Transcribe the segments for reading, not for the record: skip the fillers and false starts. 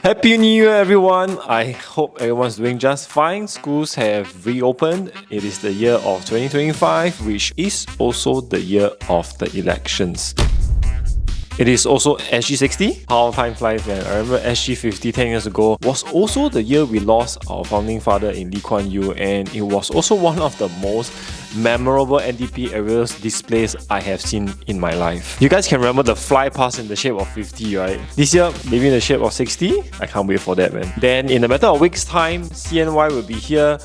Happy New Year, everyone! I hope everyone's doing just fine. Schools have reopened. It is the year of 2025, which is also the year of the elections. It is also SG60. How time flies, man. I remember SG50 10 years ago was also the year we lost our founding father in Lee Kuan Yew, and it was also one of the most memorable NDP aerial displays I have seen in my life. You guys can remember the fly past in the shape of 50, right? This year, maybe in the shape of 60. I can't wait for that, man. Then in a matter of weeks' time, CNY will be here.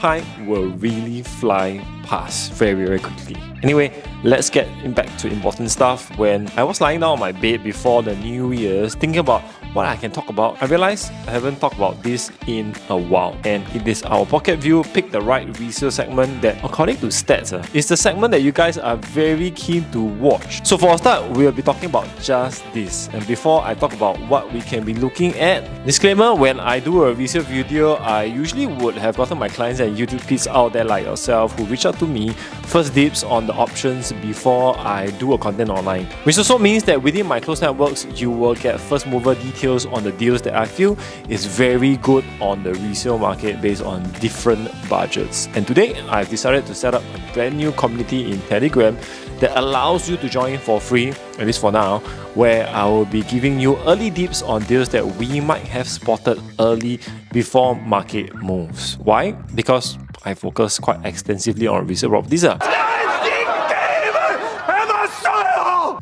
Time will really fly past very, very quickly. Anyway, let's get back to important stuff. When I was lying down on my bed before the New Year's, thinking about what I can talk about, I realized I haven't talked about this in a while. And it is our Pocket View Pick the Right Resale segment that, according to stats, is the segment that you guys are very keen to watch. So for a start, we'll be talking about just this. And before I talk about what we can be looking at, disclaimer, when I do a resale video, I usually would have gotten my clients and YouTube kids out there like yourself who reach out to me first dibs on the options before I do a content online. Which also means that within my close networks, you will get first mover details on the deals that I feel is very good on the resale market based on different budgets. And today, I've decided to set up a brand new community in Telegram that allows you to join for free, at least for now, where I will be giving you early dips on deals that we might have spotted early before market moves. Why? Because I focus quite extensively on resale properties.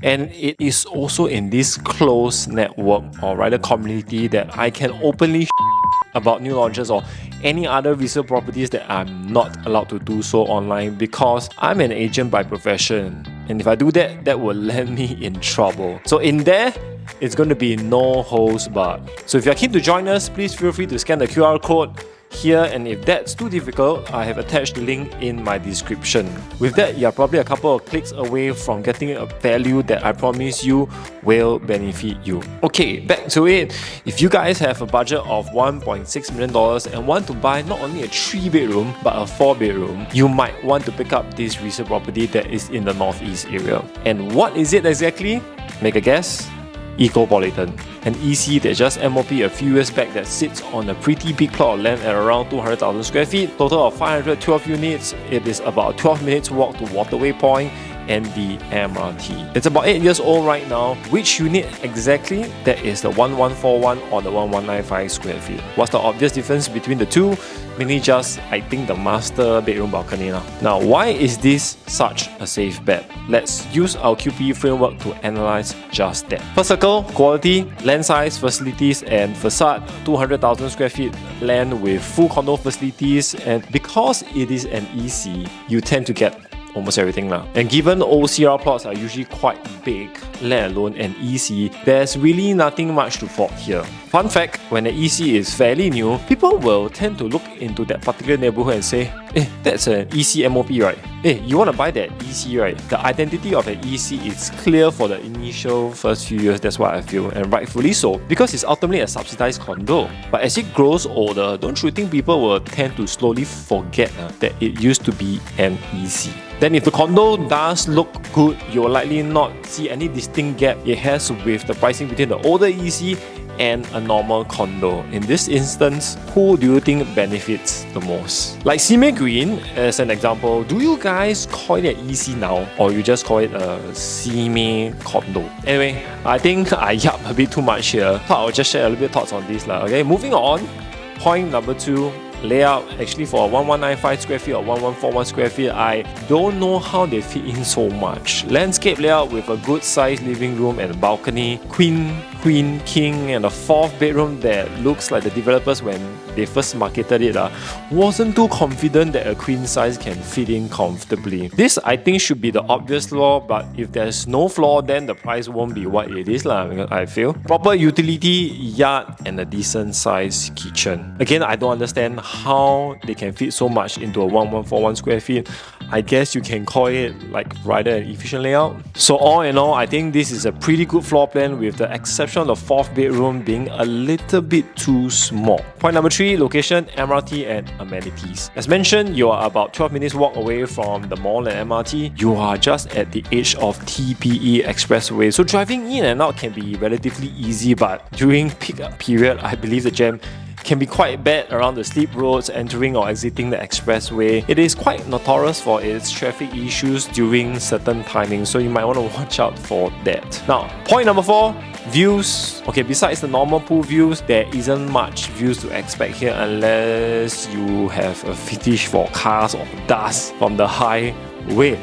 And it is also in this close network, or rather community, that I can openly about new launches or any other resale properties that I'm not allowed to do so online because I'm an agent by profession. And if I do that, that will land me in trouble. So in there, it's going to be no holds barred. So if you're keen to join us, please feel free to scan the QR code here, and if that's too difficult, I have attached the link in my description. With that, you're probably a couple of clicks away from getting a value that I promise you will benefit you. Okay, back to it. If you guys have a budget of $1.6 million and want to buy not only a 3-bedroom but a 4-bedroom, you might want to pick up this resale property that is in the northeast area. And what is it exactly? Make a guess? Ecopolitan, an EC that just MOP a few years back that sits on a pretty big plot of land at around 200,000 square feet, total of 512 units. It is about 12 minutes walk to Waterway Point and the MRT. It's about 8 years old right now. Which unit exactly? That is the 1141 or the 1195 square feet. What's the obvious difference between the two? Mainly just, I think, the master bedroom balcony. Now, why is this such a safe bet? Let's use our QPE framework to analyze just that. First circle, quality, land size, facilities, and facade. 200,000 square feet land with full condo facilities, and because it is an EC, you tend to get almost everything now. And given OCR plots are usually quite big, let alone an EC, there's really nothing much to fault here. Fun fact, when an EC is fairly new, people will tend to look into that particular neighborhood and say, that's an EC MOP, right? You want to buy that EC, right? The identity of an EC is clear for the initial first few years, that's what I feel, and rightfully so, because it's ultimately a subsidized condo. But as it grows older, don't you think people will tend to slowly forget that it used to be an EC? Then if the condo does look good, you'll likely not see any distinct gap it has with the pricing between the older EC and a normal condo. In this instance, who do you think benefits the most? Like Simei Green, as an example, do you guys call it an EC now, or you just call it a Simei condo? Anyway, I think I yap a bit too much here, so I'll just share a little bit of thoughts on this. Okay, moving on. Point number 2. Layout. Actually, for a 1195 square feet or 1141 square feet, I don't know how they fit in so much. Landscape layout with a good sized living room and a balcony, queen, king, and a 4th bedroom that looks like the developers, when they first marketed it, wasn't too confident that a queen size can fit in comfortably. This, I think, should be the obvious flaw, but if there's no flaw, then the price won't be what it is, I feel. Proper utility, yard, and a decent sized kitchen. Again, I don't understand how they can fit so much into a 1141 square feet. I guess you can call it like rather an efficient layout. So all in all, I think this is a pretty good floor plan with the exception of the 4th bedroom being a little bit too small. Point number 3, location, MRT and amenities. As mentioned, you are about 12 minutes walk away from the mall and MRT. You are just at the edge of TPE Expressway. So driving in and out can be relatively easy, but during peak period, I believe the jam can be quite bad around the steep roads entering or exiting the expressway. It is quite notorious for its traffic issues during certain timings, so you might want to watch out for that. Now, point number 4, views. Okay, besides the normal pool views, there isn't much views to expect here unless you have a fetish for cars or dust from the highway.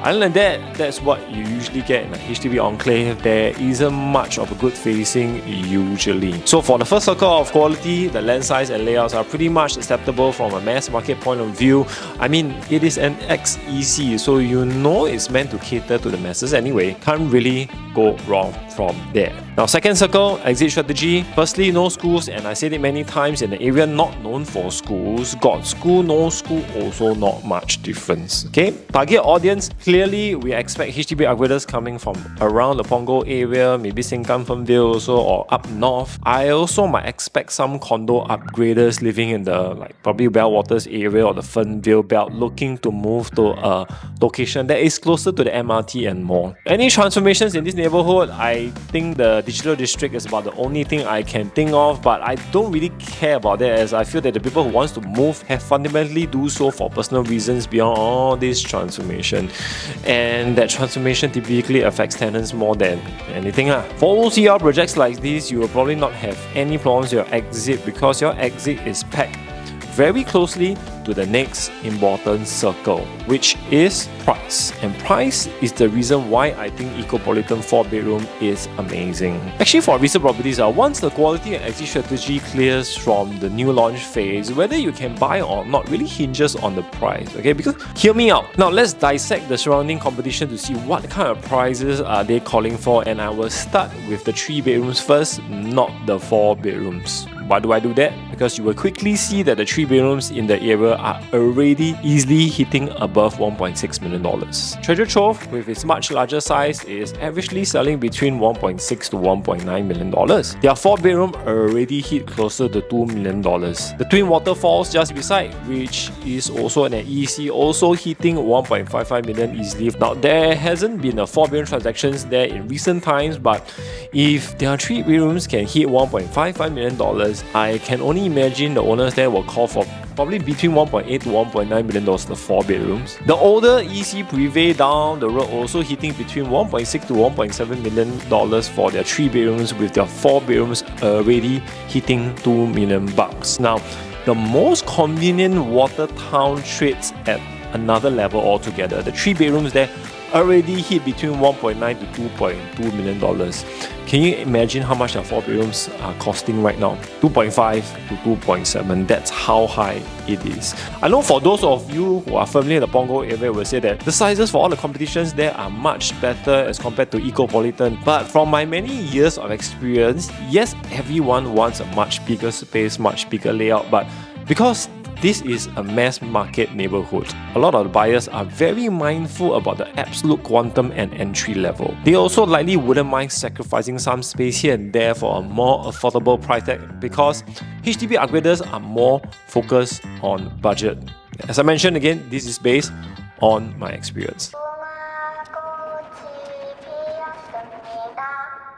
Other than that, that's what you usually get in a HDB enclave. There isn't much of a good facing usually. So for the first circle of quality, the land size and layouts are pretty much acceptable from a mass market point of view. I mean, it is an XEC, so you know it's meant to cater to the masses anyway. Can't really go wrong from there. Now, second circle, exit strategy. Firstly, no schools, and I said it many times, in the area not known for schools. Got school, no school, also not much difference. Okay, target audience. Clearly, we expect HDB upgraders coming from around the Punggol area, maybe Sengkang, Fernvale also, or up north. I also might expect some condo upgraders living in the probably Bellwaters area or the Fernvale belt looking to move to a location that is closer to the MRT and more. Any transformations in this neighborhood, I think the digital district is about the only thing I can think of, but I don't really care about that, as I feel that the people who wants to move have fundamentally do so for personal reasons beyond all this transformation, and that transformation typically affects tenants more than anything. For OCR projects like this, you will probably not have any problems with your exit because your exit is packed very closely to the next important circle, which is price. And price is the reason why I think Ecopolitan 4-bedroom is amazing. Actually, for resale properties, once the quality and exit strategy clears from the new launch phase, whether you can buy or not really hinges on the price. Okay, because hear me out. Now let's dissect the surrounding competition to see what kind of prices are they calling for, and I will start with the 3 bedrooms first, not the 4 bedrooms. Why do I do that? Because you will quickly see that the 3 bedrooms in the area are already easily hitting above $1.6 million. Treasure Trove, with its much larger size, is averagely selling between $1.6 to $1.9 million. Their 4-bedroom already hit closer to $2 million. The Twin Waterfalls just beside, which is also an EC, also hitting $1.55 million easily. Now, there hasn't been a 4-bedroom transactions there in recent times, but if their 3 bedrooms can hit $1.55 million, I can only imagine the owners there will call for probably between $1.8 to $1.9 million the 4 bedrooms. The older EC Privé down the road also hitting between $1.6 to $1.7 million for their 3 bedrooms, with their 4 bedrooms already hitting $2 million. Now, the most convenient Watertown trades at another level altogether. The 3 bedrooms there already hit between $1.9 to $2.2 million. Can you imagine how much our 4 bedrooms are costing right now? 2.5 to 2.7. That's how high it is. I know for those of you who are familiar in the Punggol area will say that the sizes for all the competitions there are much better as compared to Ecopolitan. But from my many years of experience, yes, everyone wants a much bigger space, much bigger layout, but because this is a mass market neighborhood, a lot of the buyers are very mindful about the absolute quantum and entry level. They also likely wouldn't mind sacrificing some space here and there for a more affordable price tag, because HDB upgraders are more focused on budget. As I mentioned again, this is based on my experience.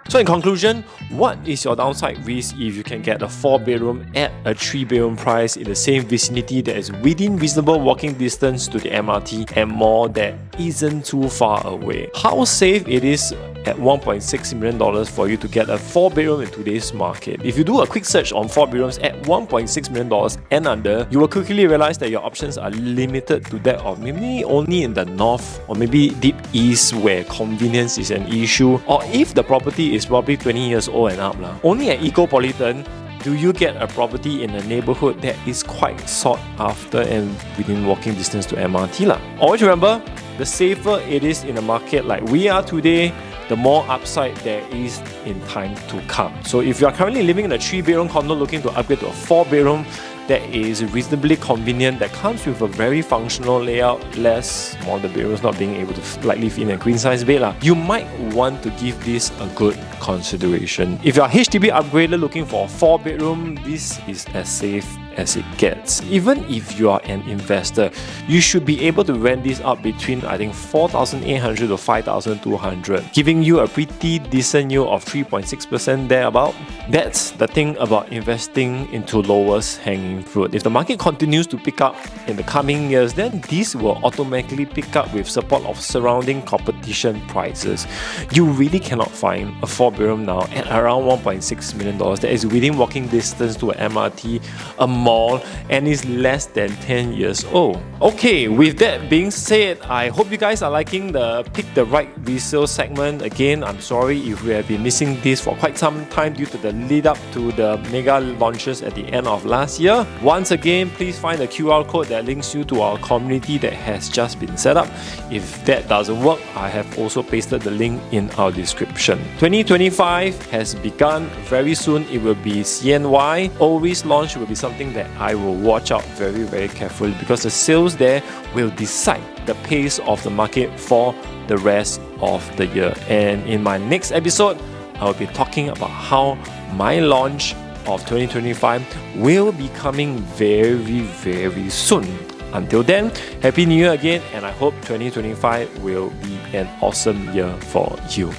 So in conclusion, what is your downside risk if you can get a 4-bedroom at a 3-bedroom price in the same vicinity that is within reasonable walking distance to the MRT and more that isn't too far away? How safe it is at $1.6 million for you to get a 4-bedroom in today's market? If you do a quick search on 4 bedrooms at $1.6 million and under, you will quickly realize that your options are limited to that of maybe only in the north or maybe deep east where convenience is an issue, or if the property is probably 20 years old and up. Only at Ecopolitan do you get a property in a neighborhood that is quite sought after and within walking distance to MRT. Always remember, the safer it is in a market like we are today, the more upside there is in time to come. So if you are currently living in a 3-bedroom condo looking to upgrade to a 4-bedroom that is reasonably convenient, that comes with a very functional layout, less smaller bedrooms not being able to likely fit in a queen size bed, you might want to give this a good consideration. If you are HDB upgrader looking for a 4-bedroom, this is as safe as it gets. Even if you are an investor, you should be able to rent this out between, I think, 4,800 to 5,200, giving you a pretty decent yield of 3.6% thereabout. That's the thing about investing into lowest hanging fruit. If the market continues to pick up in the coming years, then this will automatically pick up with support of surrounding competition prices. You really cannot find a 4-bedroom now at around $1.6 million that is within walking distance to an MRT, a mall, and is less than 10 years old. Okay, with that being said, I hope you guys are liking the Pick the Right Resale segment. Again, I'm sorry if we have been missing this for quite some time due to the lead up to the mega launches at the end of last year. Once again, please find the QR code that links you to our community that has just been set up. If that doesn't work, I have also pasted the link in our description. 2025 has begun. Very soon it will be CNY. Always launch will be something that I will watch out very carefully, because the sales there will decide the pace of the market for the rest of the year. And in my next episode, I will be talking about how my launch of 2025 will be coming very soon. Until then, Happy New Year again, and I hope 2025 will be an awesome year for you.